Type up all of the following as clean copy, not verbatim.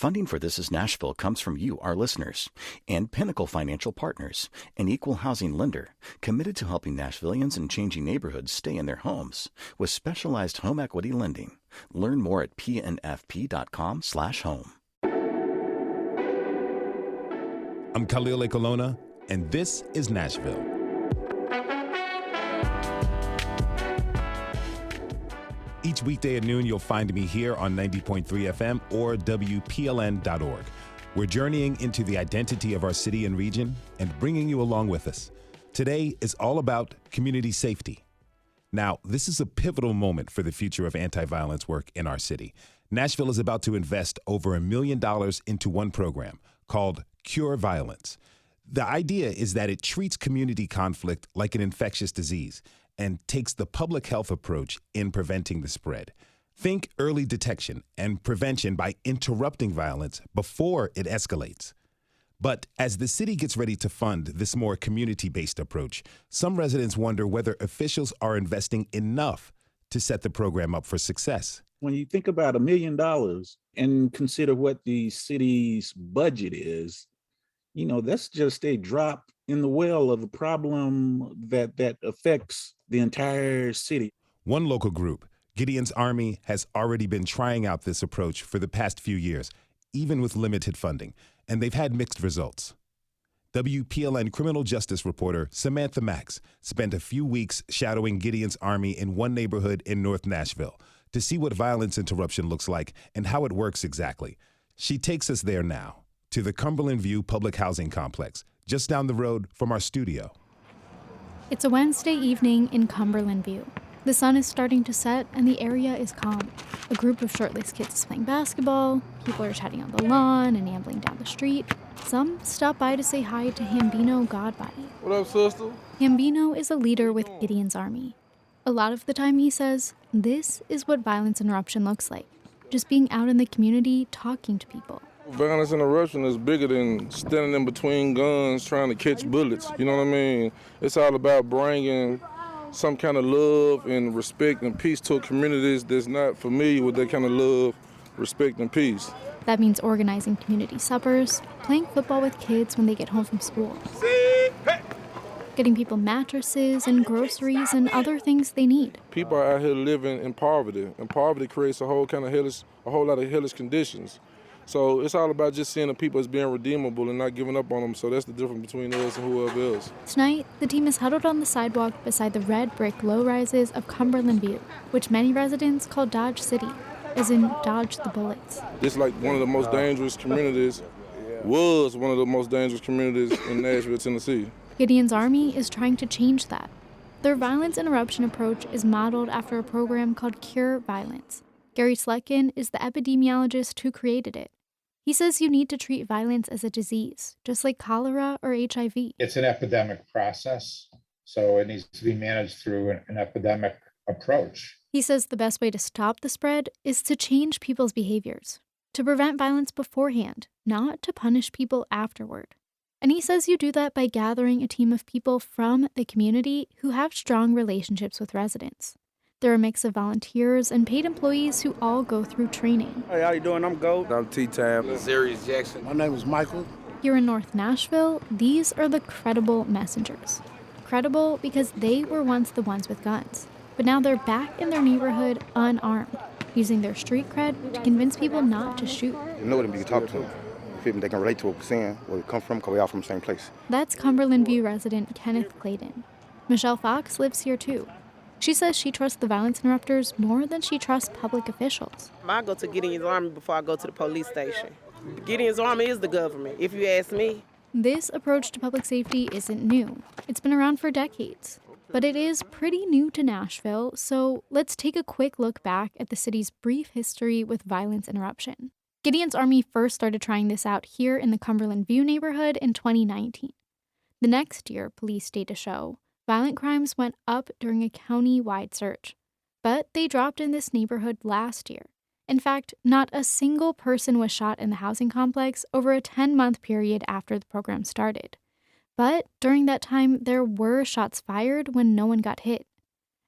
Funding for This Is Nashville comes from you, our listeners, and Pinnacle Financial Partners, an equal housing lender committed to helping Nashvillians in changing neighborhoods stay in their homes with specialized home equity lending. Learn more at pnfp.com/home. I'm Khalil Ekolona, and this is Nashville. Each weekday at noon, you'll find me here on 90.3 FM or WPLN.org. We're journeying into the identity of our city and region and bringing you along with us. Today is all about community safety. Now, this is a pivotal moment for the future of anti-violence work in our city. Nashville is about to invest over $1 million into one program called Cure Violence. The idea is that it treats community conflict like an infectious disease and takes the public health approach in preventing the spread. Think early detection and prevention by interrupting violence before it escalates. But as the city gets ready to fund this more community-based approach, some residents wonder whether officials are investing enough to set the program up for success. When you think about $1 million and consider what the city's budget is, that's just a drop in the well of a problem that affects the entire city. One local group, Gideon's Army, has already been trying out this approach for the past few years, even with limited funding, and they've had mixed results. WPLN criminal justice reporter Samantha Max spent a few weeks shadowing Gideon's Army in one neighborhood in North Nashville to see what violence interruption looks like and how it works exactly. She takes us there now, to the Cumberland View Public Housing Complex, just down the road from our studio. It's a Wednesday evening in Cumberland View. The sun is starting to set and the area is calm. A group of shirtless kids is playing basketball, people are chatting on the lawn and ambling down the street. Some stop by to say hi to Hambino Godbody. What up, sister? Hambino is a leader with Gideon's Army. A lot of the time, he says, this is what violence interruption looks like. Just being out in the community, talking to people. Violence interruption is bigger than standing in between guns trying to catch bullets. You know what I mean? It's all about bringing some kind of love and respect and peace to communities that's not familiar with that kind of love, respect, and peace. That means organizing community suppers, playing football with kids when they get home from school, getting people mattresses and groceries and other things they need. People are out here living in poverty, and poverty creates a whole lot of hellish conditions. So it's all about just seeing the people as being redeemable and not giving up on them. So that's the difference between us and whoever else. Tonight, the team is huddled on the sidewalk beside the red brick low-rises of Cumberland View, which many residents call Dodge City, as in dodge the bullets. This like one of the most dangerous communities, was one of the most dangerous communities in Nashville, Tennessee. Gideon's Army is trying to change that. Their violence interruption approach is modeled after a program called Cure Violence. Gary Sletkin is the epidemiologist who created it. He says you need to treat violence as a disease, just like cholera or HIV. It's an epidemic process, so it needs to be managed through an epidemic approach. He says the best way to stop the spread is to change people's behaviors, to prevent violence beforehand, not to punish people afterward. And he says you do that by gathering a team of people from the community who have strong relationships with residents. They're a mix of volunteers and paid employees who all go through training. Hey, how you doing? I'm Gold. I'm T-Tab. Zarius Jackson. My name is Michael. Here in North Nashville, these are the credible messengers. Credible because they were once the ones with guns. But now they're back in their neighborhood unarmed, using their street cred to convince people not to shoot. You know them, you can talk to them. They can relate to what we're saying, where we come from, because we all from the same place. That's Cumberland View resident Kenneth Clayton. Michelle Fox lives here too. She says she trusts the violence interrupters more than she trusts public officials. I go to Gideon's Army before I go to the police station. Gideon's Army is the government, if you ask me. This approach to public safety isn't new. It's been around for decades. But it is pretty new to Nashville, so let's take a quick look back at the city's brief history with violence interruption. Gideon's Army first started trying this out here in the Cumberland View neighborhood in 2019. The next year, police data show, violent crimes went up during a county-wide search. But they dropped in this neighborhood last year. In fact, not a single person was shot in the housing complex over a 10-month period after the program started. But during that time, there were shots fired when no one got hit.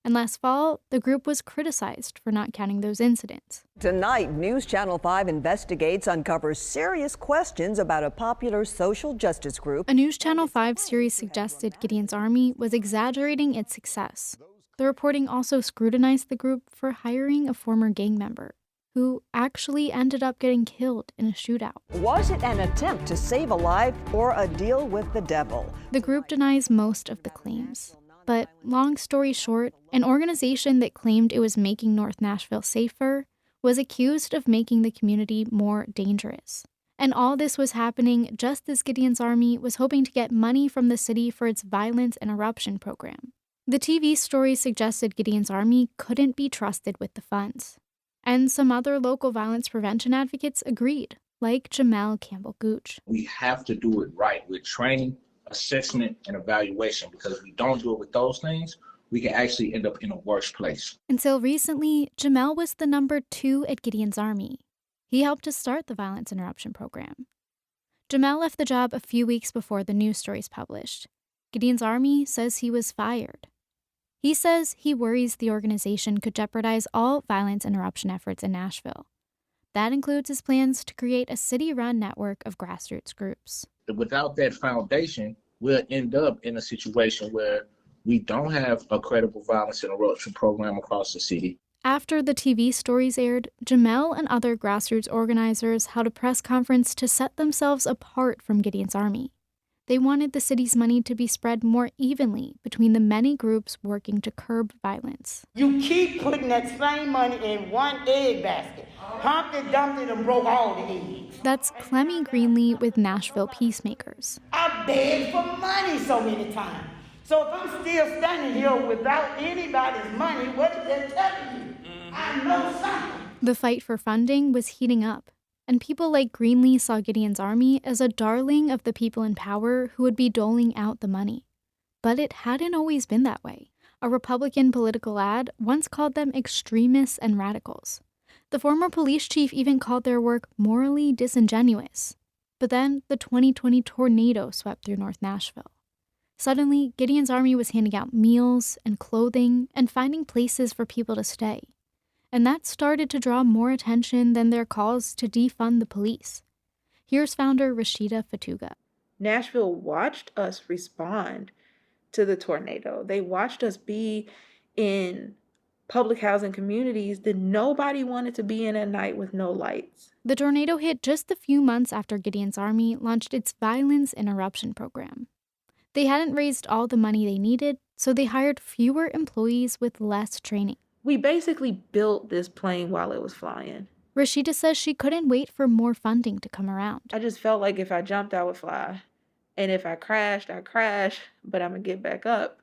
And last fall, the group was criticized for not counting those incidents. Tonight, News Channel 5 investigates, uncovers serious questions about a popular social justice group. A News Channel 5 series suggested Gideon's Army was exaggerating its success. The reporting also scrutinized the group for hiring a former gang member, who actually ended up getting killed in a shootout. Was it an attempt to save a life or a deal with the devil? The group denies most of the claims. But long story short, an organization that claimed it was making North Nashville safer was accused of making the community more dangerous. And all this was happening just as Gideon's Army was hoping to get money from the city for its violence interruption program. The TV story suggested Gideon's Army couldn't be trusted with the funds. And some other local violence prevention advocates agreed, like Jamel Campbell-Gooch. We have to do it right with training, assessment, and evaluation, because if we don't do it with those things, we can actually end up in a worse place. Until recently, Jamel was the number 2 at Gideon's Army. He helped to start the violence interruption program. Jamel left the job a few weeks before the news stories published. Gideon's Army says he was fired. He says he worries the organization could jeopardize all violence interruption efforts in Nashville. That includes his plans to create a city-run network of grassroots groups. Without that foundation, we'll end up in a situation where we don't have a credible violence interruption program across the city. After the TV stories aired, Jamel and other grassroots organizers held a press conference to set themselves apart from Gideon's Army. They wanted the city's money to be spread more evenly between the many groups working to curb violence. You keep putting that same money in one egg basket. Humpty Dumpty done broke all the eggs. That's Clemmy Greenlee with Nashville Peacemakers. I begged for money so many times. So if I'm still standing here without anybody's money, what is that telling you? I know something. The fight for funding was heating up, and people like Greenlee saw Gideon's Army as a darling of the people in power who would be doling out the money. But it hadn't always been that way. A Republican political ad once called them extremists and radicals. The former police chief even called their work morally disingenuous. But then the 2020 tornado swept through North Nashville. Suddenly, Gideon's Army was handing out meals and clothing and finding places for people to stay. And that started to draw more attention than their calls to defund the police. Here's founder Rashida Fatuga. Nashville watched us respond to the tornado. They watched us be in public housing communities that nobody wanted to be in at night with no lights. The tornado hit just a few months after Gideon's Army launched its violence interruption program. They hadn't raised all the money they needed, so they hired fewer employees with less training. We basically built this plane while it was flying. Rashida says she couldn't wait for more funding to come around. I just felt like if I jumped, I would fly. And if I crashed, I'd crash, but I'm going to get back up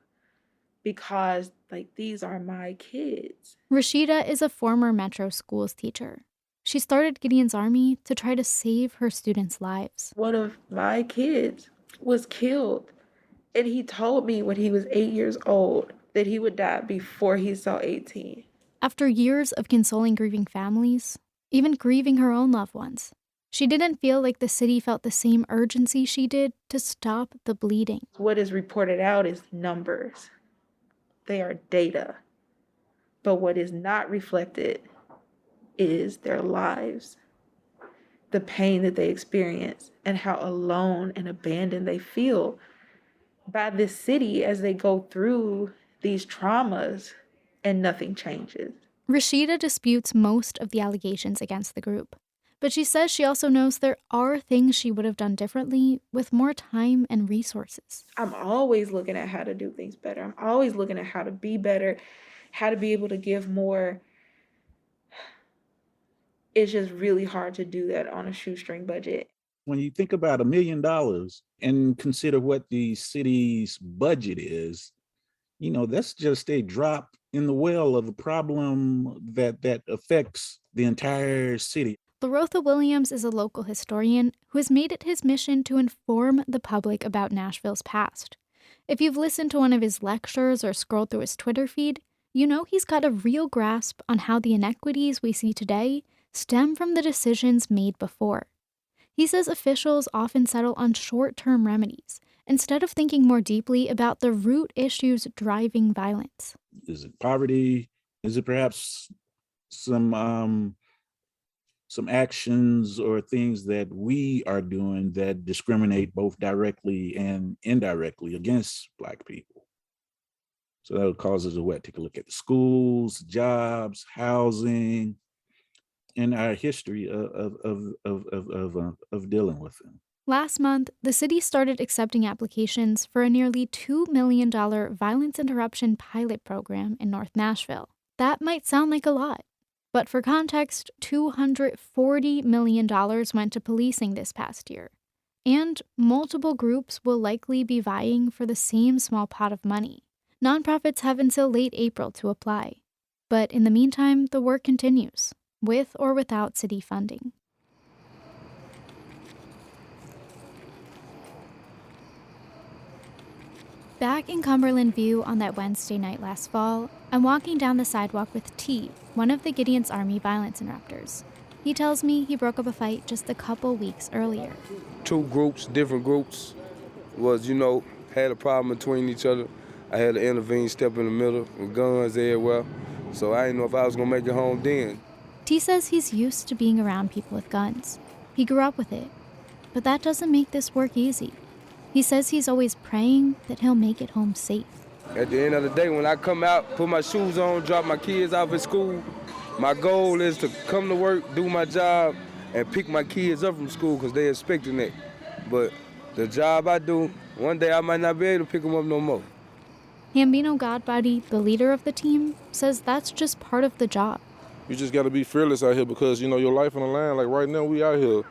because, these are my kids. Rashida is a former Metro Schools teacher. She started Gideon's Army to try to save her students' lives. One of my kids was killed, and he told me when he was 8 years old that he would die before he saw 18. After years of consoling grieving families, even grieving her own loved ones, she didn't feel like the city felt the same urgency she did to stop the bleeding. What is reported out is numbers. They are data. But what is not reflected is their lives, the pain that they experience, and how alone and abandoned they feel by this city as they go through these traumas and nothing changes. Rashida disputes most of the allegations against the group, but she says she also knows there are things she would have done differently with more time and resources. I'm always looking at how to do things better. I'm always looking at how to be better, how to be able to give more. It's just really hard to do that on a shoestring budget. When you think about $1 million and consider what the city's budget is, that's just a drop in the well of a problem that affects the entire city. Larotha Williams is a local historian who has made it his mission to inform the public about Nashville's past. If you've listened to one of his lectures or scrolled through his Twitter feed, you know he's got a real grasp on how the inequities we see today stem from the decisions made before. He says officials often settle on short-term remedies instead of thinking more deeply about the root issues driving violence. Is it poverty? Is it perhaps some actions or things that we are doing that discriminate both directly and indirectly against Black people? So that would cause us to take a look at the schools, jobs, housing, and our history of dealing with them. Last month, the city started accepting applications for a nearly $2 million violence interruption pilot program in North Nashville. That might sound like a lot, but for context, $240 million went to policing this past year. And multiple groups will likely be vying for the same small pot of money. Nonprofits have until late April to apply. But in the meantime, the work continues, with or without city funding. Back in Cumberland View on that Wednesday night last fall, I'm walking down the sidewalk with T, one of the Gideon's Army violence interrupters. He tells me he broke up a fight just a couple weeks earlier. Two groups, different groups, had a problem between each other. I had to intervene, step in the middle with guns everywhere. So I didn't know if I was gonna make it home then. T says he's used to being around people with guns. He grew up with it. But that doesn't make this work easy. He says he's always praying that he'll make it home safe. At the end of the day, when I come out, put my shoes on, drop my kids off at school, my goal is to come to work, do my job, and pick my kids up from school because they're expecting it. But the job I do, one day I might not be able to pick them up no more. Hambino Godbody, the leader of the team, says that's just part of the job. You just got to be fearless out here because, your life on the line. Like right now, we out here.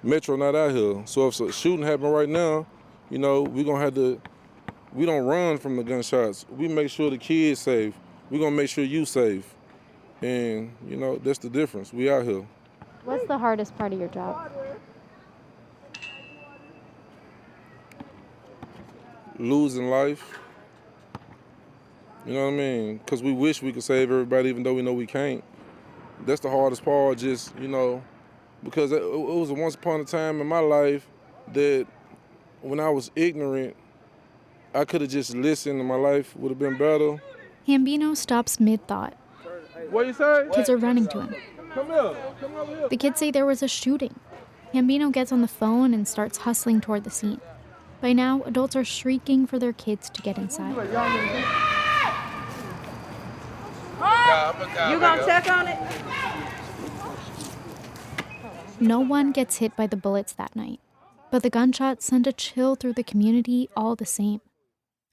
Metro not out here. So if a shooting happen right now, we going to have to, we don't run from the gunshots. We make sure the kids safe. We going to make sure you safe. And, that's the difference. We out here. What's the hardest part of your job? Losing life. You know what I mean? Because we wish we could save everybody even though we know we can't. That's the hardest part, just, because it was once upon a time in my life that when I was ignorant, I could have just listened and my life would have been better. Hambino stops mid-thought. What you say? Kids are running to him. Come here. Come over here. The kids say there was a shooting. Hambino gets on the phone and starts hustling toward the scene. By now, adults are shrieking for their kids to get inside. You gonna check on it? No one gets hit by the bullets that night, but the gunshots send a chill through the community all the same.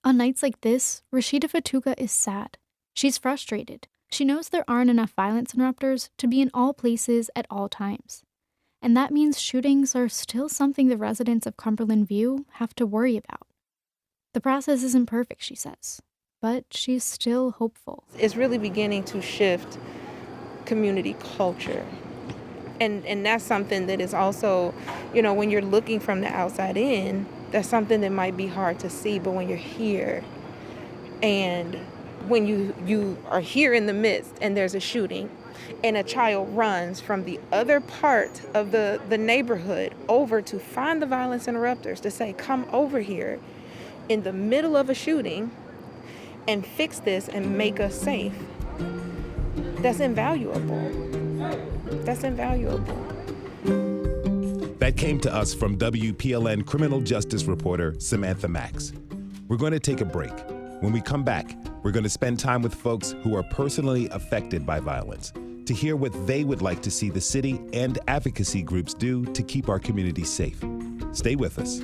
On nights like this, Rashida Fatuga is sad. She's frustrated. She knows there aren't enough violence interrupters to be in all places at all times. And that means shootings are still something the residents of Cumberland View have to worry about. The process isn't perfect, she says, but she's still hopeful. It's really beginning to shift community culture. And that's something that is also, when you're looking from the outside in, that's something that might be hard to see, but when you're here and when you are here in the midst and there's a shooting and a child runs from the other part of the neighborhood over to find the violence interrupters to say, come over here in the middle of a shooting and fix this and make us safe, that's invaluable. That's invaluable. That came to us from WPLN criminal justice reporter Samantha Max. We're going to take a break. When we come back, we're going to spend time with folks who are personally affected by violence to hear what they would like to see the city and advocacy groups do to keep our communities safe. Stay with us.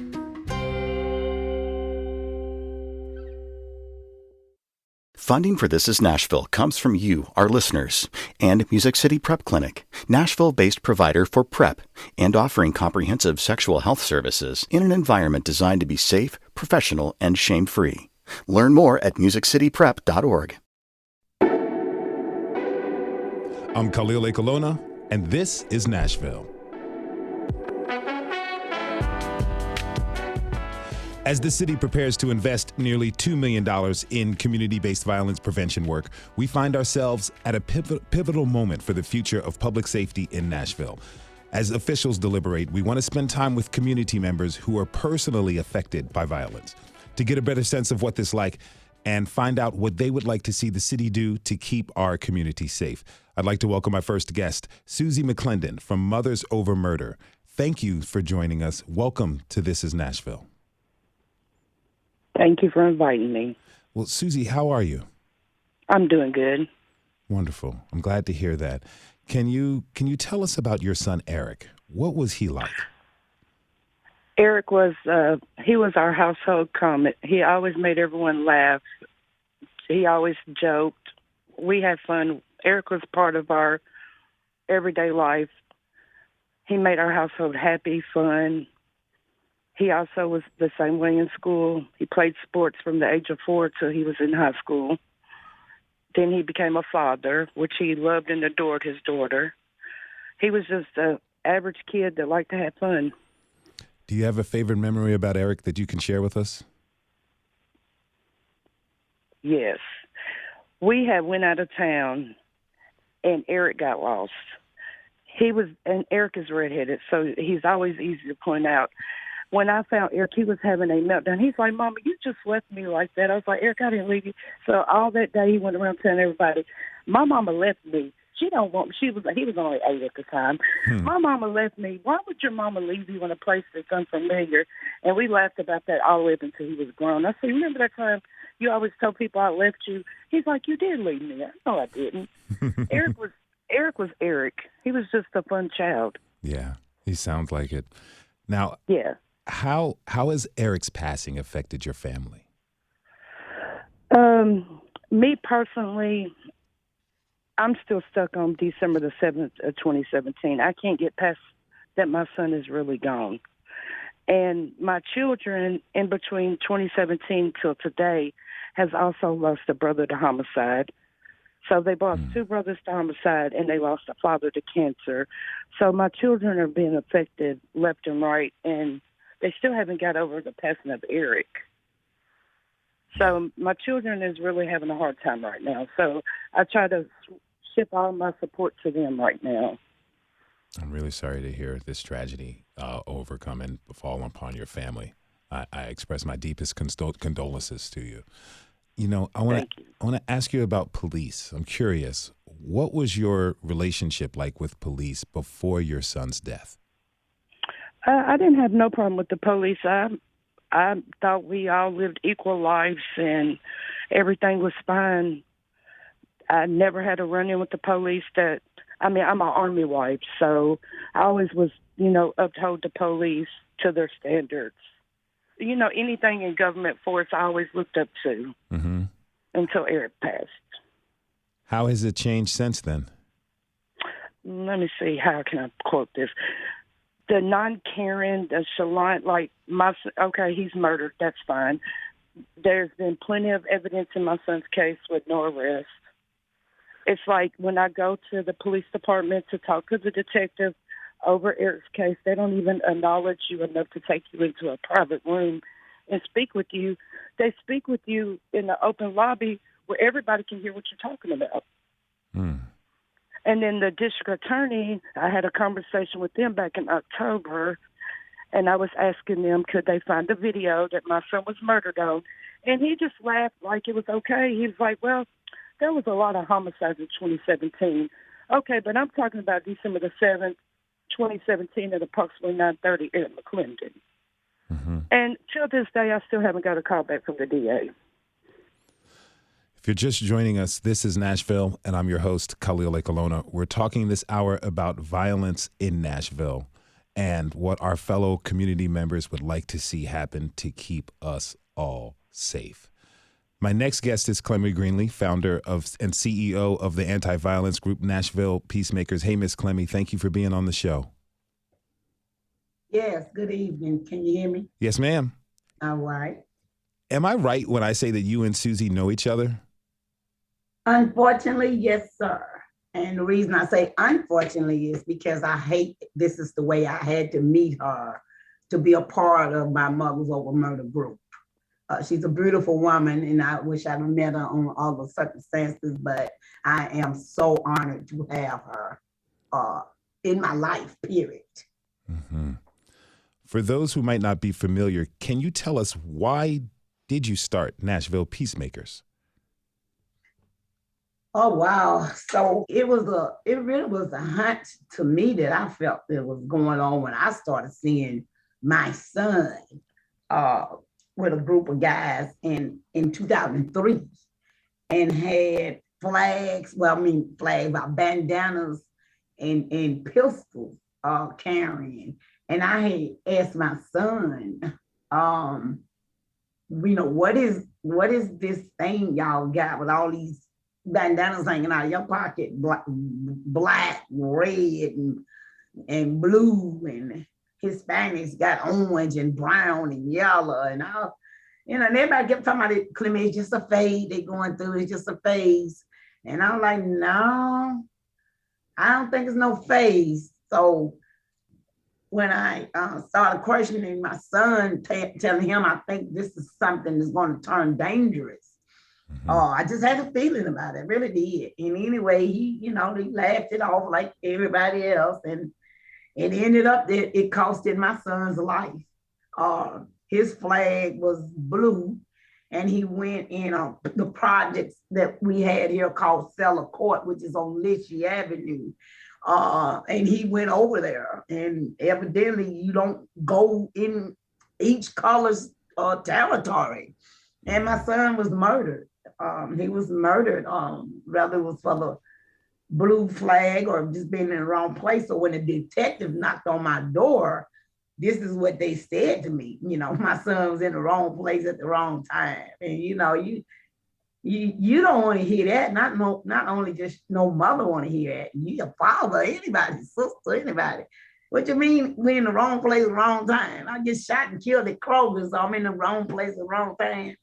Funding for This Is Nashville comes from you, our listeners, and Music City Prep Clinic, Nashville-based provider for PrEP and offering comprehensive sexual health services in an environment designed to be safe, professional, and shame-free. Learn more at musiccityprep.org. I'm Khalil Ekolona, and this is Nashville. As the city prepares to invest nearly $2 million in community-based violence prevention work, we find ourselves at a pivotal moment for the future of public safety in Nashville. As officials deliberate, we want to spend time with community members who are personally affected by violence to get a better sense of what this is like and find out what they would like to see the city do to keep our community safe. I'd like to welcome my first guest, Susie McClendon from Mothers Over Murder. Thank you for joining us. Welcome to This is Nashville. Thank you for inviting me. Well, Susie, how are you? I'm doing good. Wonderful. I'm glad to hear that. Can you tell us about your son, Eric? What was he like? Eric was our household comic. He always made everyone laugh. He always joked. We had fun. Eric was part of our everyday life. He made our household happy, fun. He also was the same way in school. He played sports from the age of 4 till he was in high school. Then he became a father, which he loved and adored his daughter. He was just an average kid that liked to have fun. Do you have a favorite memory about Eric that you can share with us? Yes. We had went out of town, and Eric got lost. And Eric is redheaded, so he's always easy to point out. When I found Eric, he was having a meltdown. He's like, "Mama, you just left me like that." I was like, "Eric, I didn't leave you." So all that day, he went around telling everybody, "My mama left me. He was only 8 at the time. My mama left me. Why would your mama leave you in a place that's unfamiliar?" And we laughed about that all the way up until he was grown. I said, "Remember that time you always told people I left you?" He's like, "You did leave me." No, I didn't. Eric was Eric. He was just a fun child. Yeah, he sounds like it. Now, yeah. How has Eric's passing affected your family? Me personally, I'm still stuck on December the 7th of 2017. I can't get past that my son is really gone. And my children, in between 2017 till today, has also lost a brother to homicide. So they lost 2 brothers to homicide, and they lost a father to cancer. So my children are being affected left and right, and they still haven't got over the passing of Eric. So my children is really having a hard time right now. So I try to ship all my support to them right now. I'm really sorry to hear this tragedy overcome and fall upon your family. I express my deepest condolences to you. You know, I want to ask you about police. I'm curious, what was your relationship like with police before your son's death? I didn't have no problem with the police. I thought we all lived equal lives and everything was fine. I never had a run-in with the police. I'm an Army wife, so I always was, uphold the police to their standards. Anything in government force I always looked up to until Eric passed. How has it changed since then? Let me see. How can I quote this? The non-caring, the chalant, he's murdered. That's fine. There's been plenty of evidence in my son's case with no arrest. It's like when I go to the police department to talk to the detective over Eric's case, they don't even acknowledge you enough to take you into a private room and speak with you. They speak with you in the open lobby where everybody can hear what you're talking about. And then the district attorney, I had a conversation with them back in October, and I was asking them, could they find the video that my son was murdered on? And he just laughed like it was okay. He was like, well, there was a lot of homicides in 2017. Okay, but I'm talking about December the 7th, 2017 at approximately 9:30 at McClendon. And till this day, I still haven't got a call back from the DA. If you're just joining us, this is Nashville, and I'm your host, Khalil Ekalona. We're talking this hour about violence in Nashville and what our fellow community members would like to see happen to keep us all safe. My next guest is Clemmy Greenlee, founder and CEO of the anti-violence group Nashville Peacemakers. Hey, Miss Clemmy, thank you for being on the show. Yes, good evening. Can you hear me? Yes, ma'am. All right. Am I right when I say that you and Susie know each other? Unfortunately, yes, sir. And the reason I say unfortunately is because this is the way I had to meet her to be a part of my Mothers Over Murder group. She's a beautiful woman, and I wish I'd met her on all the circumstances, but I am so honored to have her in my life, period. For those who might not be familiar, can you tell us why did you start Nashville Peacemakers? Oh wow. So it really was a hunch to me that I felt that was going on when I started seeing my son with a group of guys in 2003 and had flags, bandanas and pistols carrying. And I had asked my son, what is this thing y'all got with all these bandanas hanging out of your pocket, black, red, and blue, and Hispanics got orange and brown and yellow, and everybody kept talking about it. Clement, it's just a phase they're going through. It's just a phase, and I'm like, no, I don't think it's no phase. So when I started questioning my son, telling him I think this is something that's going to turn dangerous. I just had a feeling about it, really did. And anyway, he laughed it off like everybody else, and it ended up that it costed my son's life. His flag was blue, and he went in the projects that we had here called Cellar Court, which is on Lichy Avenue. And he went over there, and evidently you don't go in each color's territory. And my son was murdered. He was murdered, whether it was for the blue flag or just being in the wrong place. So when the detective knocked on my door, this is what they said to me. My son was in the wrong place at the wrong time. And you don't want to hear that. Not only just no mother want to hear that. You a father, anybody, sister, anybody. What you mean we in the wrong place at the wrong time? I get shot and killed at Kroger, so I'm in the wrong place at the wrong time.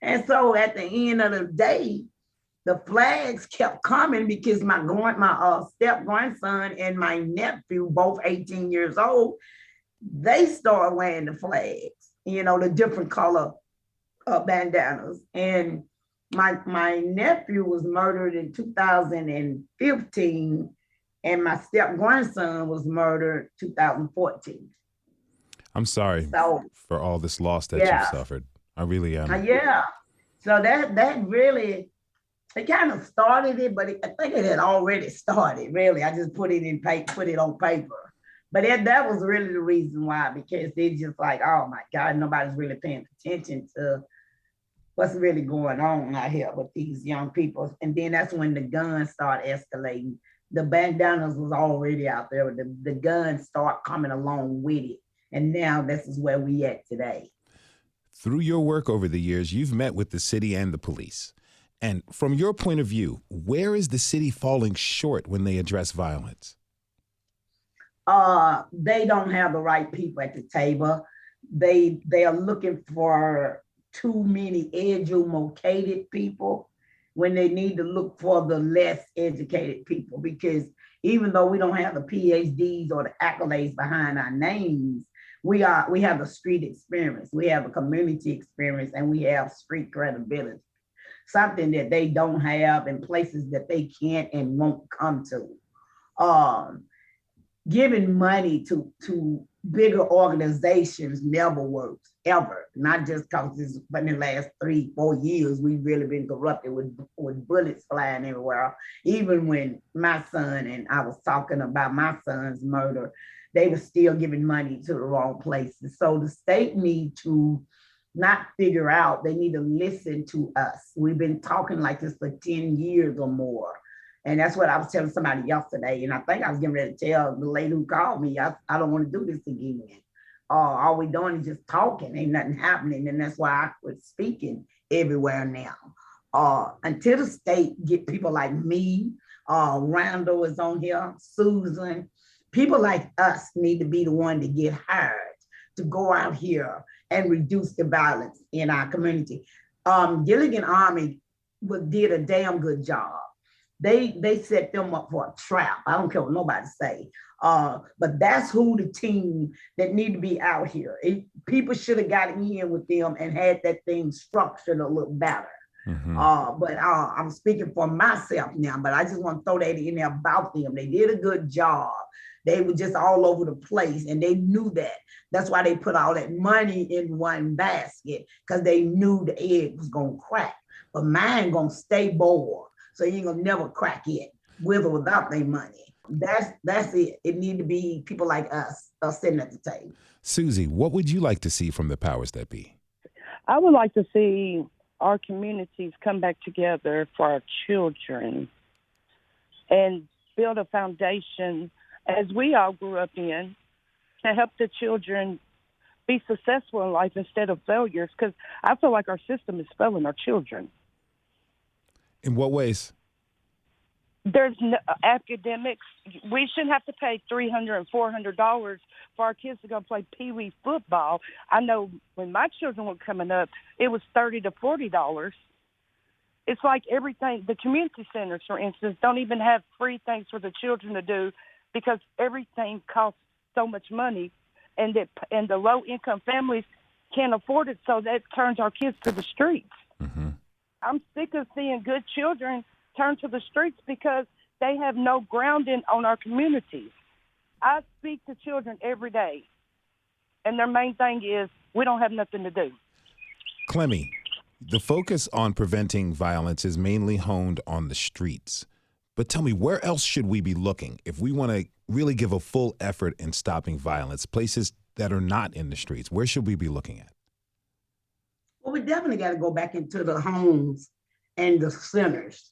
And so at the end of the day, the flags kept coming because my step grandson and my nephew, both 18 years old, they started wearing the flags, the different color bandanas. And my nephew was murdered in 2015, and my step grandson was murdered 2014. I'm sorry for all this loss that you've suffered. I really am. Yeah. So that really, it kind of started it, but I think it had already started, really. I just put it on paper. But that was really the reason why, because it's just like, oh my God, nobody's really paying attention to what's really going on out here with these young people. And then that's when the guns start escalating. The bandanas was already out there, but the guns start coming along with it. And now this is where we at today. Through your work over the years, you've met with the city and the police. And from your point of view, where is the city falling short when they address violence? They don't have the right people at the table. They are looking for too many educated people when they need to look for the less educated people, because even though we don't have the PhDs or the accolades behind our names, we have the street experience, we have a community experience, and we have street credibility, something that they don't have in places that they can't and won't come to. Giving money to bigger organizations never works, ever. Not just because but in the last 3-4 years, we've really been corrupted with bullets flying everywhere. Even when my son, and I was talking about my son's murder, they were still giving money to the wrong places. So the state need to not figure out, they need to listen to us. We've been talking like this for 10 years or more. And that's what I was telling somebody yesterday. And I think I was getting ready to tell the lady who called me, I don't want to do this again. All we doing is just talking, ain't nothing happening. And that's why I quit speaking everywhere now. Until the state get people like me, Randall is on here, Susan, people like us need to be the one to get hired to go out here and reduce the violence in our community. Gideon Army did a damn good job. They set them up for a trap. I don't care what nobody say. But that's who the team that need to be out here. People should have gotten in with them and had that thing structured a little better. Mm-hmm. But I'm speaking for myself now, but I just want to throw that in there about them. They did a good job. They were just all over the place, and they knew that. That's why they put all that money in one basket, because they knew the egg was gonna crack. But mine gonna stay boiled, so you ain't gonna never crack it, with or without their money. That's it. It need to be people like us sitting at the table. Susie, what would you like to see from the powers that be? I would like to see our communities come back together for our children and build a foundation, as we all grew up in, to help the children be successful in life instead of failures, because I feel like our system is failing our children. In what ways? There's no academics. We shouldn't have to pay $300 and $400 for our kids to go play pee-wee football. I know when my children were coming up, it was $30 to $40. It's like everything. The community centers, for instance, don't even have free things for the children to do because everything costs so much money, and the low-income families can't afford it, so that turns our kids to the streets. Mm-hmm. I'm sick of seeing good children turn to the streets because they have no grounding on our communities. I speak to children every day, and their main thing is we don't have nothing to do. Clemmy, the focus on preventing violence is mainly honed on the streets. But tell me, where else should we be looking if we want to really give a full effort in stopping violence, places that are not in the streets? Where should we be looking at? Well, we definitely got to go back into the homes and the centers.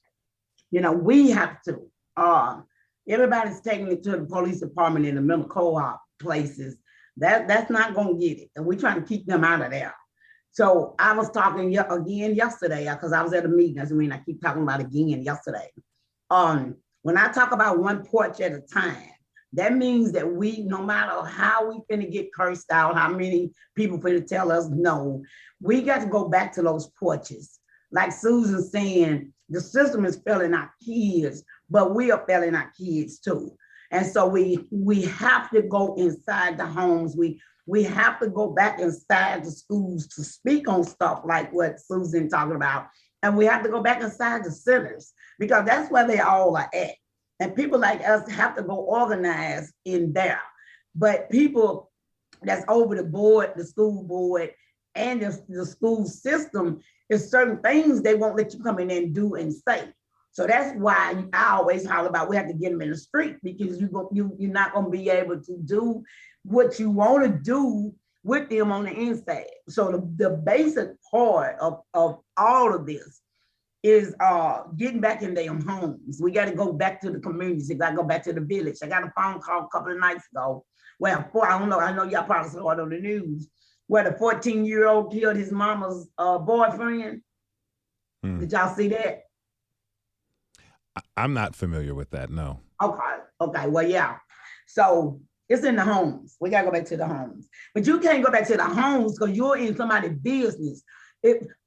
You know, we have to. Everybody's taking it to the police department in the mental co-op places. That's not going to get it. And we're trying to keep them out of there. So I was talking again yesterday, because I was at a meeting. I keep talking about again yesterday. When I talk about one porch at a time, that means that we, no matter how we finna get cursed out, how many people finna tell us no, we got to go back to those porches. Like Susan saying, the system is failing our kids, but we are failing our kids too. And so we have to go inside the homes. We have to go back inside the schools to speak on stuff like what Susan talking about. And we have to go back inside the centers, because that's where they all are at. And people like us have to go organize in there. But people that's over the board, the school board, and the school system, is certain things they won't let you come in and do and say. So that's why I always holler about we have to get them in the street, because you're not going to be able to do what you want to do with them on the inside. So the basic part of all of this is getting back in their homes. We got to go back to the communities. We got to go back to the village. I got a phone call a couple of nights ago. Well, I don't know. I know y'all probably saw it on the news, where the 14-year-old killed his mama's boyfriend. Did y'all see that? I'm not familiar with that, no. Okay, well, yeah. So it's in the homes. We got to go back to the homes. But you can't go back to the homes because you're in somebody's business.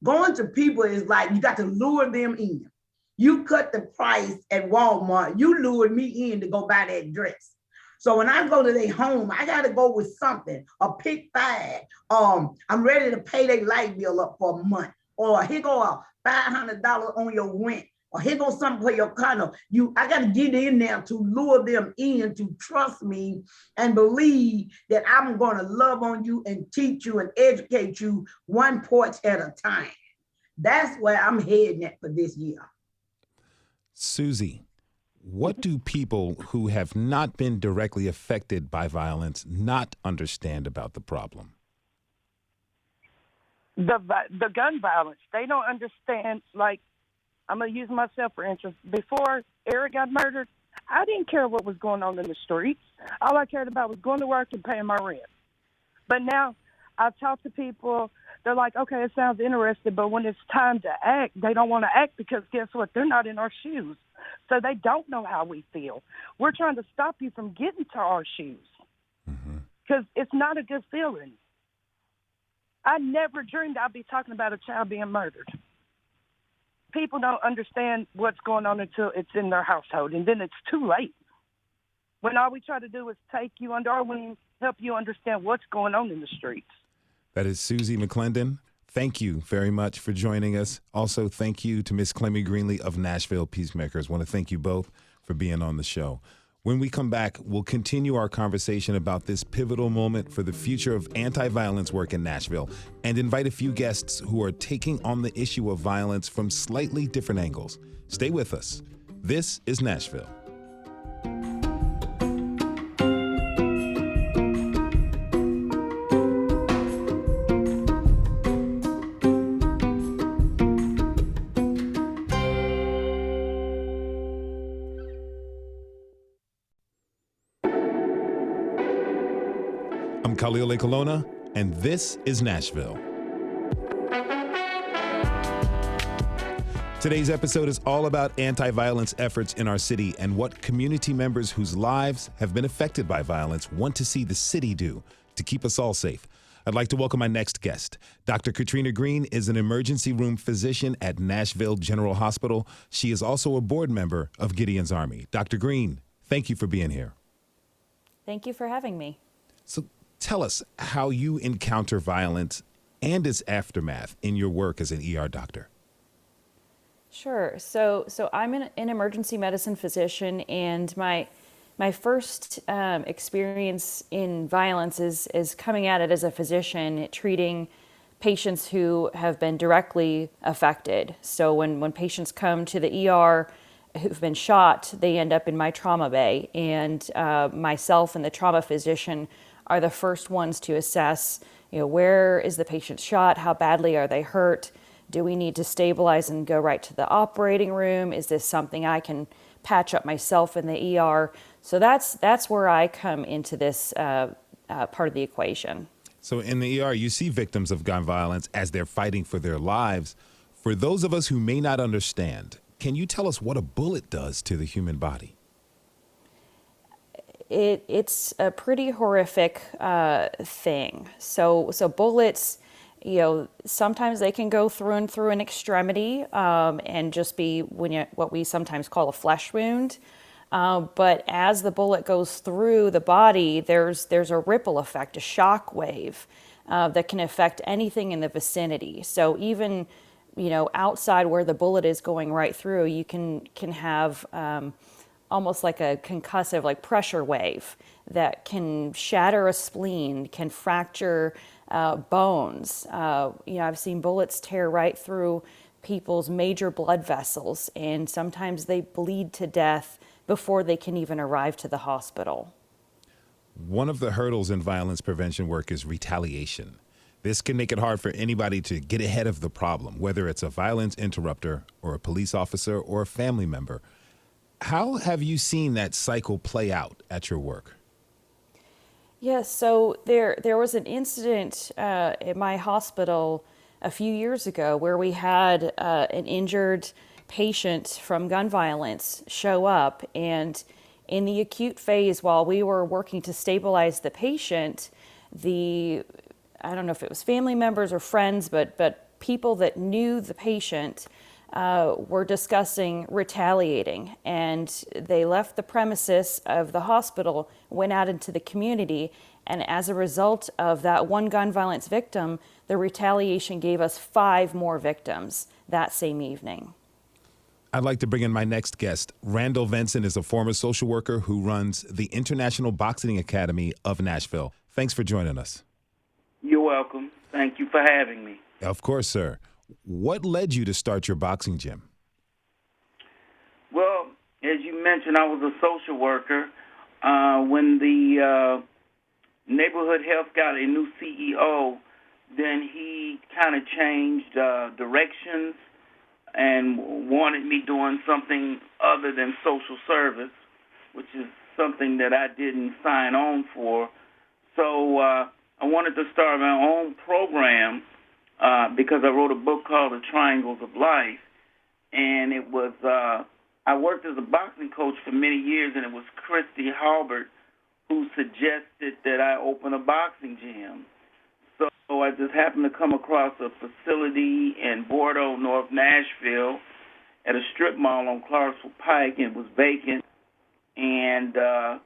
Going to people is like you got to lure them in. You cut the price at Walmart. You lured me in to go buy that dress. So when I go to their home, I got to go with something, a pick bag. I'm ready to pay their light bill up for a month. Or here go a $500 on your rent. Or here goes something for your condo. I got to get in there to lure them in to trust me and believe that I'm going to love on you and teach you and educate you one porch at a time. That's where I'm heading at for this year. Susie, what do people who have not been directly affected by violence not understand about the problem? The gun violence. They don't understand, like, I'm going to use myself for instance. Before Eric got murdered, I didn't care what was going on in the streets. All I cared about was going to work and paying my rent. But now I talk to people, they're like, okay, it sounds interesting, but when it's time to act, they don't want to act because guess what? They're not in our shoes. So they don't know how we feel. We're trying to stop you from getting to our shoes because it's not a good feeling. I never dreamed I'd be talking about a child being murdered. People don't understand what's going on until it's in their household, and then it's too late. When all we try to do is take you under our wing, help you understand what's going on in the streets. That is Susie McClendon. Thank you very much for joining us. Also, thank you to Miss Clemmy Greenlee of Nashville Peacemakers. I want to thank you both for being on the show. When we come back, we'll continue our conversation about this pivotal moment for the future of anti-violence work in Nashville and invite a few guests who are taking on the issue of violence from slightly different angles. Stay with us. This is Nashville. I'm Khalil Colonna, and this is Nashville. Today's episode is all about anti-violence efforts in our city and what community members whose lives have been affected by violence want to see the city do to keep us all safe. I'd like to welcome my next guest. Dr. Katrina Green is an emergency room physician at Nashville General Hospital. She is also a board member of Gideon's Army. Dr. Green, thank you for being here. Thank you for having me. So tell us how you encounter violence and its aftermath in your work as an ER doctor. Sure. So I'm an emergency medicine physician, and my first experience in violence is coming at it as a physician, treating patients who have been directly affected. So when patients come to the ER who've been shot, they end up in my trauma bay, and myself and the trauma physician are the first ones to assess, where is the patient shot? How badly are they hurt? Do we need to stabilize and go right to the operating room? Is this something I can patch up myself in the ER? So that's where I come into this part of the equation. So in the ER, you see victims of gun violence as they're fighting for their lives. For those of us who may not understand, can you tell us what a bullet does to the human body? It's a pretty horrific thing. So bullets, sometimes they can go through and through an extremity and just be what we sometimes call a flesh wound. But as the bullet goes through the body, there's a ripple effect, a shock wave that can affect anything in the vicinity. So even outside where the bullet is going right through, you can have almost like a concussive, like pressure wave that can shatter a spleen, can fracture bones. I've seen bullets tear right through people's major blood vessels, and sometimes they bleed to death before they can even arrive to the hospital. One of the hurdles in violence prevention work is retaliation. This can make it hard for anybody to get ahead of the problem, whether it's a violence interrupter or a police officer or a family member. How have you seen that cycle play out at your work? Yes, so there was an incident at my hospital a few years ago where we had an injured patient from gun violence show up, and in the acute phase, while we were working to stabilize the patient, I don't know if it was family members or friends, but people that knew the patient were discussing retaliating, and they left the premises of the hospital, went out into the community, and as a result of that one gun violence victim, the retaliation gave us 5 more victims that same evening. I'd like to bring in my next guest. Randall Venson is a former social worker who runs the International Boxing Academy of Nashville. Thanks for joining us. You're welcome. Thank you for having me. Of course, sir. What led you to start your boxing gym? Well, as you mentioned, I was a social worker. When the neighborhood health got a new CEO, then he kind of changed directions and wanted me doing something other than social service, which is something that I didn't sign on for. So I wanted to start my own program because I wrote a book called The Triangles of Life, and it was I worked as a boxing coach for many years, and it was Christy Halbert who suggested that I open a boxing gym. So I just happened to come across a facility in Bordeaux, North Nashville, at a strip mall on Clarksville Pike, and it was vacant. And I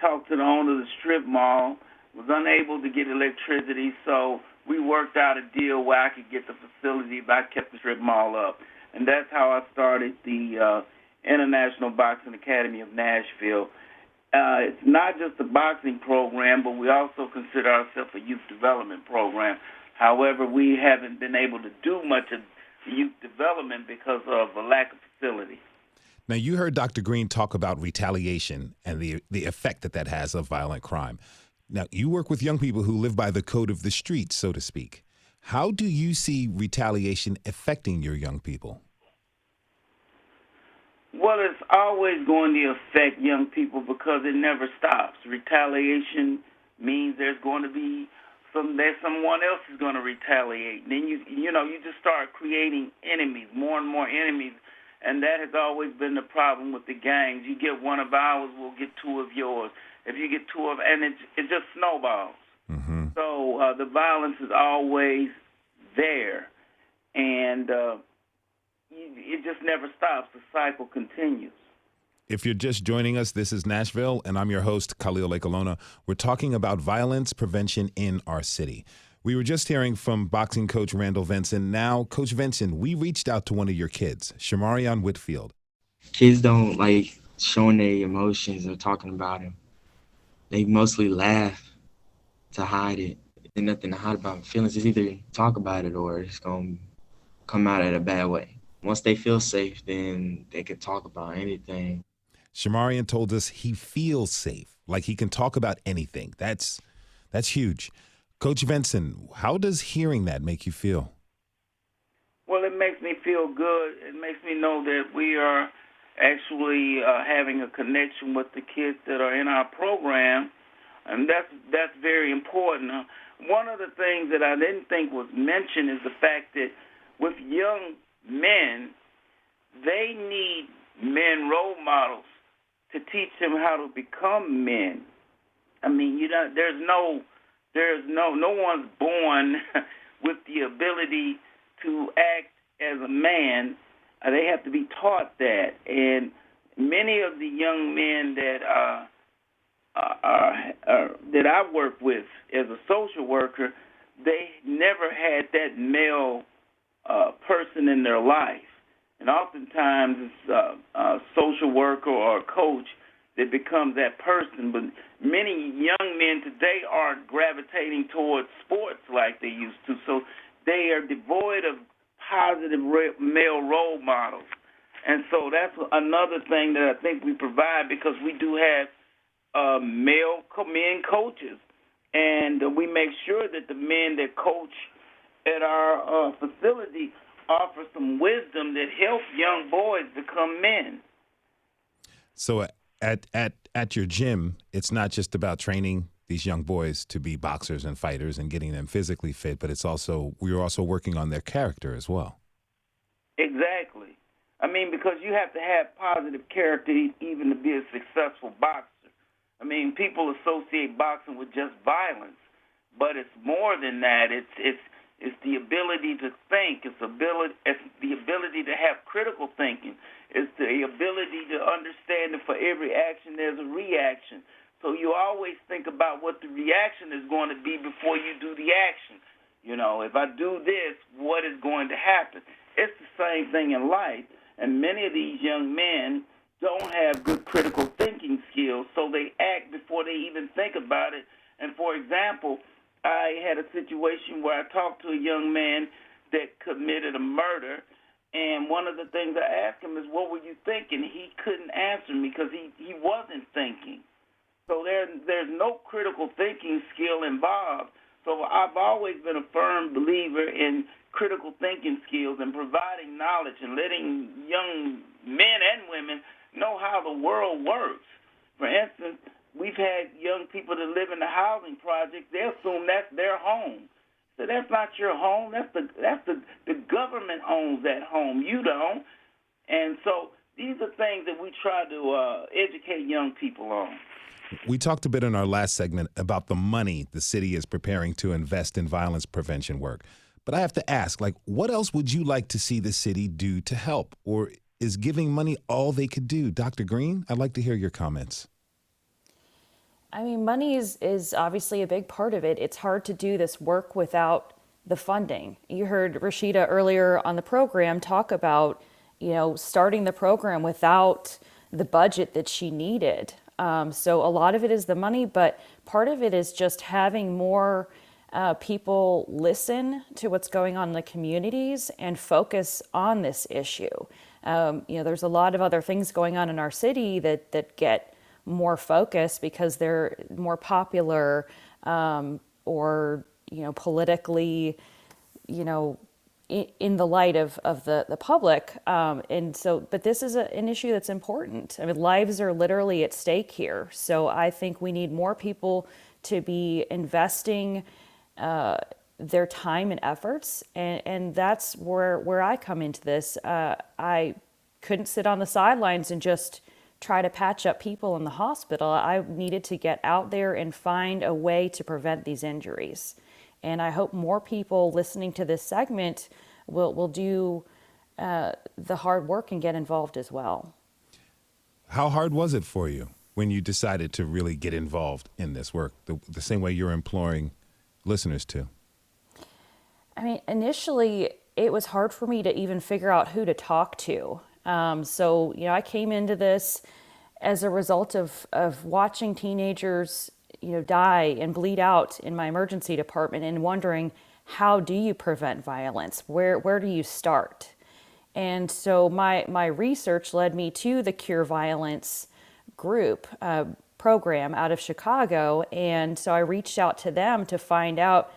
talked to the owner of the strip mall, was unable to get electricity, so we worked out a deal where I could get the facility if I kept the strip mall up. And that's how I started the International Boxing Academy of Nashville. It's not just a boxing program, but we also consider ourselves a youth development program. However, we haven't been able to do much of youth development because of a lack of facility. Now, you heard Dr. Green talk about retaliation and the effect that has of violent crime. Now, you work with young people who live by the code of the street, so to speak. How do you see retaliation affecting your young people? Well, it's always going to affect young people because it never stops. Retaliation means there's going to be someone else is going to retaliate. Then you just start creating enemies, more and more enemies, and that has always been the problem with the gangs. You get one of ours, we'll get two of yours. If you get two of, and it just snowballs. Mm-hmm. So the violence is always there, and it just never stops. The cycle continues. If you're just joining us, this is Nashville, and I'm your host, Khalil Lekalona. We're talking about violence prevention in our city. We were just hearing from boxing coach Randall Vinson. Now, Coach Vinson, we reached out to one of your kids, Shamarion Whitfield. Kids don't like showing their emotions or talking about them. They mostly laugh to hide it. There's nothing to hide about feelings. It's either talk about it or it's going to come out in a bad way. Once they feel safe, then they can talk about anything. Shamarion told us he feels safe, like he can talk about anything. That's huge. Coach Vinson, how does hearing that make you feel? Well, it makes me feel good. It makes me know that we are actually having a connection with the kids that are in our program, and that's very important. One of the things that I didn't think was mentioned is the fact that with young men, they need men role models to teach them how to become men. I mean, no one's born with the ability to act as a man. They have to be taught that, and many of the young men that that I work with as a social worker, they never had that male person in their life. And oftentimes it's a social worker or a coach that becomes that person. But many young men today aren't gravitating towards sports like they used to. So they are devoid of positive male role models. And so that's another thing that I think we provide, because we do have men coaches. And we make sure that the men that coach at our facility offer some wisdom that help young boys become men. So at your gym, it's not just about training these young boys to be boxers and fighters and getting them physically fit, but we're also working on their character as well. Exactly. I mean, because you have to have positive character even to be a successful boxer. I mean, people associate boxing with just violence, but it's more than that. It's the ability to think. It's the ability to have critical thinking. It's the ability to understand that for every action there's a reaction. So you always think about what the reaction is going to be before you do the action. You know, if I do this, what is going to happen? It's the same thing in life. And many of these young men don't have good critical thinking skills, so they act before they even think about it. And for example, I had a situation where I talked to a young man that committed a murder, and one of the things I asked him is, what were you thinking? He couldn't answer me because he wasn't thinking. So there's no critical thinking skill involved. So I've always been a firm believer in critical thinking skills and providing knowledge and letting young men and women know how the world works. For instance, we've had young people that live in the housing project. They assume that's their home. So that's not your home. That's the government owns that home. You don't. And so these are things that we try to educate young people on. We talked a bit in our last segment about the money the city is preparing to invest in violence prevention work. But I have to ask, what else would you like to see the city do to help? Or is giving money all they could do? Dr. Green, I'd like to hear your comments. I mean, money is obviously a big part of it. It's hard to do this work without the funding. You heard Rashida earlier on the program talk about, starting the program without the budget that she needed. So a lot of it is the money, but part of it is just having more people listen to what's going on in the communities and focus on this issue. There's a lot of other things going on in our city that get more focus because they're more popular or politically, in the light of the public. But this is an issue that's important. I mean, lives are literally at stake here. So I think we need more people to be investing their time and efforts. And that's where I come into this. I couldn't sit on the sidelines and just try to patch up people in the hospital. I needed to get out there and find a way to prevent these injuries. And I hope more people listening to this segment will do the hard work and get involved as well. How hard was it for you when you decided to really get involved in this work, the same way you're imploring listeners to? I mean, initially, it was hard for me to even figure out who to talk to. I came into this as a result of watching teenagers die and bleed out in my emergency department and wondering, how do you prevent violence? Where do you start? And so my research led me to the Cure Violence group program out of Chicago. And so I reached out to them to find out,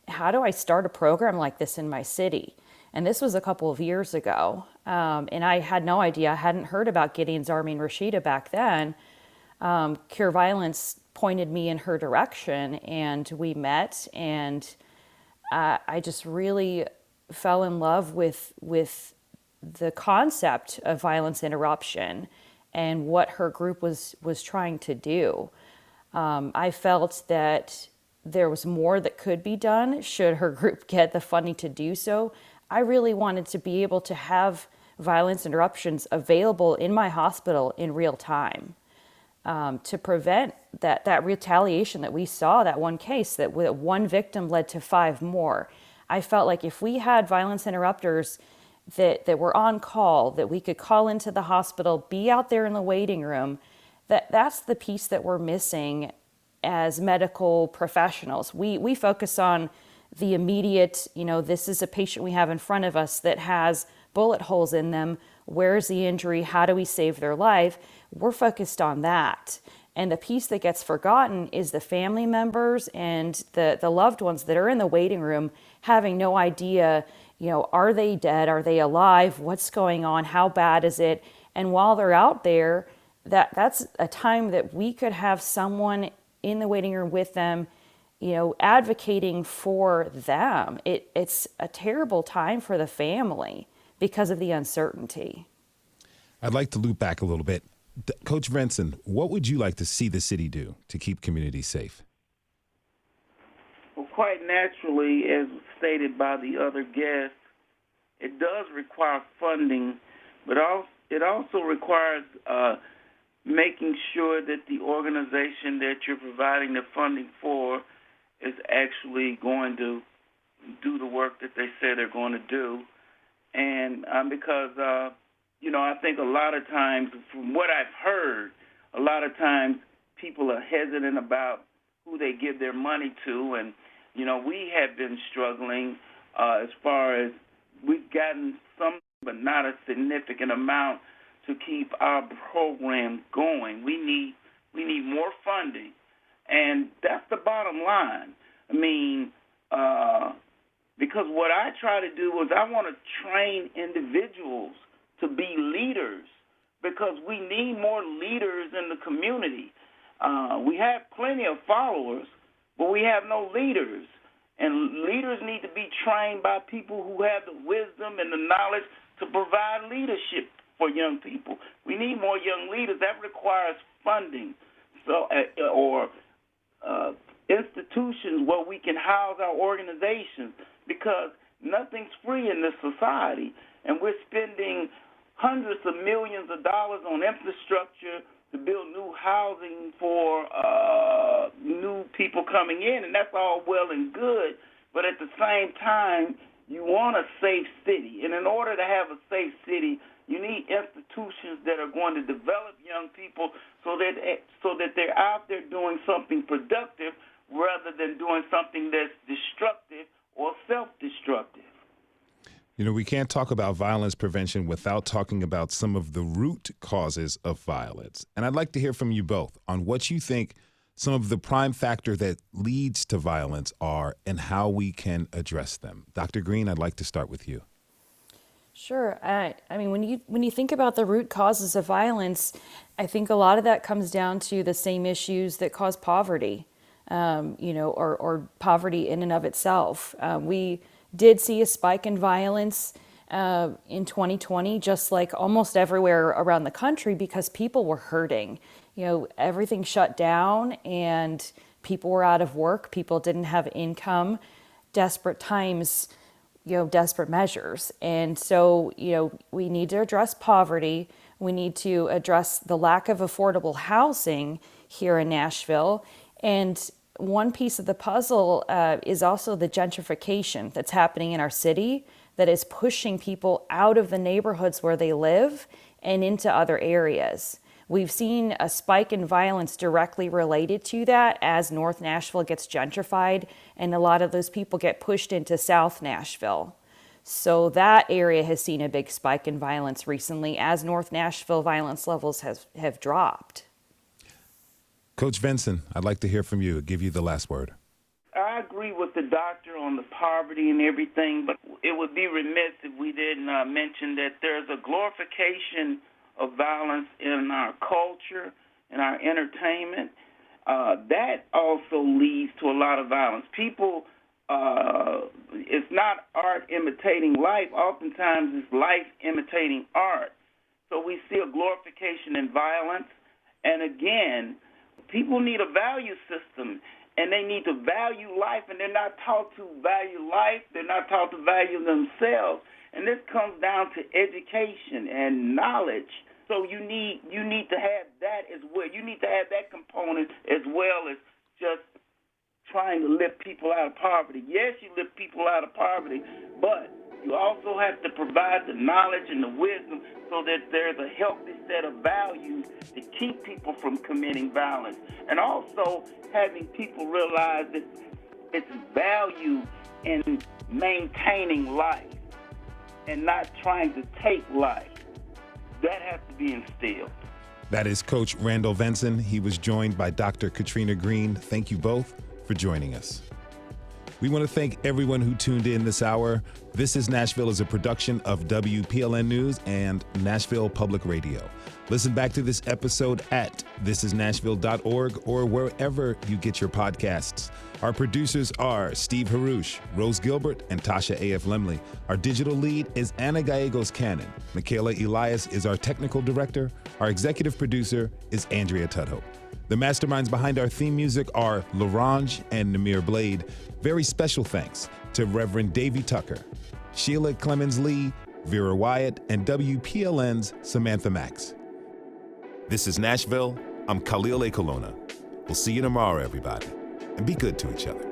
how do I start a program like this in my city? And this was a couple of years ago. And I had no idea. I hadn't heard about Gideon's Army and Rashida back then. Cure Violence pointed me in her direction, and we met, and I just really fell in love with the concept of violence interruption and what her group was trying to do. I felt that there was more that could be done should her group get the funding to do so. I really wanted to be able to have violence interruptions available in my hospital in real time. To prevent that retaliation that we saw, that one case, that one victim led to 5 more. I felt like if we had violence interrupters that were on call, that we could call into the hospital, be out there in the waiting room, that's the piece that we're missing as medical professionals. We focus on the immediate, this is a patient we have in front of us that has bullet holes in them. Where's the injury? How do we save their life? We're focused on that. And the piece that gets forgotten is the family members and the loved ones that are in the waiting room having no idea, are they dead? Are they alive? What's going on? How bad is it? And while they're out there, that's a time that we could have someone in the waiting room with them, advocating for them. It's a terrible time for the family because of the uncertainty. I'd like to loop back a little bit. Coach Renson, what would you like to see the city do to keep communities safe? Well, quite naturally, as stated by the other guests, it does require funding, but it also requires making sure that the organization that you're providing the funding for is actually going to do the work that they say they're going to do. And because, I think a lot of times, from what I've heard, a lot of times people are hesitant about who they give their money to. And, we have been struggling as far as we've gotten some, but not a significant amount to keep our program going. We need more funding. And that's the bottom line. I mean, because what I try to do is I want to train individuals to be leaders, because we need more leaders in the community. We have plenty of followers, but we have no leaders. And leaders need to be trained by people who have the wisdom and the knowledge to provide leadership for young people. We need more young leaders. That requires funding, or institutions where we can house our organizations, because nothing's free in this society, and we're spending hundreds of millions of dollars on infrastructure to build new housing for new people coming in, and that's all well and good, but at the same time, You want a safe city. And in order to have a safe city, you need institutions that are going to develop young people so that they're out there doing something productive rather than doing something that's destructive or self-destructive. You know, we can't talk about violence prevention without talking about some of the root causes of violence. And I'd like to hear from you both on what you think some of the prime factor that leads to violence are and how we can address them. Dr. Green, I'd like to start with you. Sure. I mean, when you think about the root causes of violence, I think a lot of that comes down to the same issues that cause poverty, or poverty in and of itself. We did see a spike in violence in 2020, just like almost everywhere around the country, because people were hurting. Everything shut down and people were out of work. People didn't have income. Desperate times, desperate measures. And so, we need to address poverty. We need to address the lack of affordable housing here in Nashville. And one piece of the puzzle is also the gentrification that's happening in our city that is pushing people out of the neighborhoods where they live and into other areas. We've seen a spike in violence directly related to that as North Nashville gets gentrified, and a lot of those people get pushed into South Nashville. So that area has seen a big spike in violence recently as North Nashville violence levels have dropped. Coach Vinson, I'd like to hear from you. I'll give you the last word. I agree with the doctor on the poverty and everything, but it would be remiss if we didn't mention that there's a glorification of violence in our culture, in our entertainment. That also leads to a lot of violence. People, it's not art imitating life. Oftentimes it's life imitating art. So we see a glorification in violence. And again, people need a value system, and they need to value life, and they're not taught to value life. They're not taught to value themselves. And this comes down to education and knowledge. So you need to have that as well. You need to have that component as well as just trying to lift people out of poverty. Yes, you lift people out of poverty, but you also have to provide the knowledge and the wisdom so that there's a healthy set of values to keep people from committing violence. And also having people realize that it's value in maintaining life and not trying to take life. That has to be instilled. That is Coach Randall Vinson. He was joined by Dr. Katrina Green. Thank you both for joining us. We want to thank everyone who tuned in this hour. This is Nashville is a production of WPLN News and Nashville Public Radio. Listen back to this episode at thisisnashville.org or wherever you get your podcasts. Our producers are Steve Harouche, Rose Gilbert, and Tasha A.F. Lemley. Our digital lead is Anna Gallegos Cannon. Michaela Elias is our technical director. Our executive producer is Andrea Tudhope. The masterminds behind our theme music are LaRange and Namir Blade. Very special thanks to Reverend Davey Tucker, Sheila Clemens Lee, Vera Wyatt, and WPLN's Samantha Max. This is Nashville. I'm Khalil A. Colonna. We'll see you tomorrow, everybody. And be good to each other.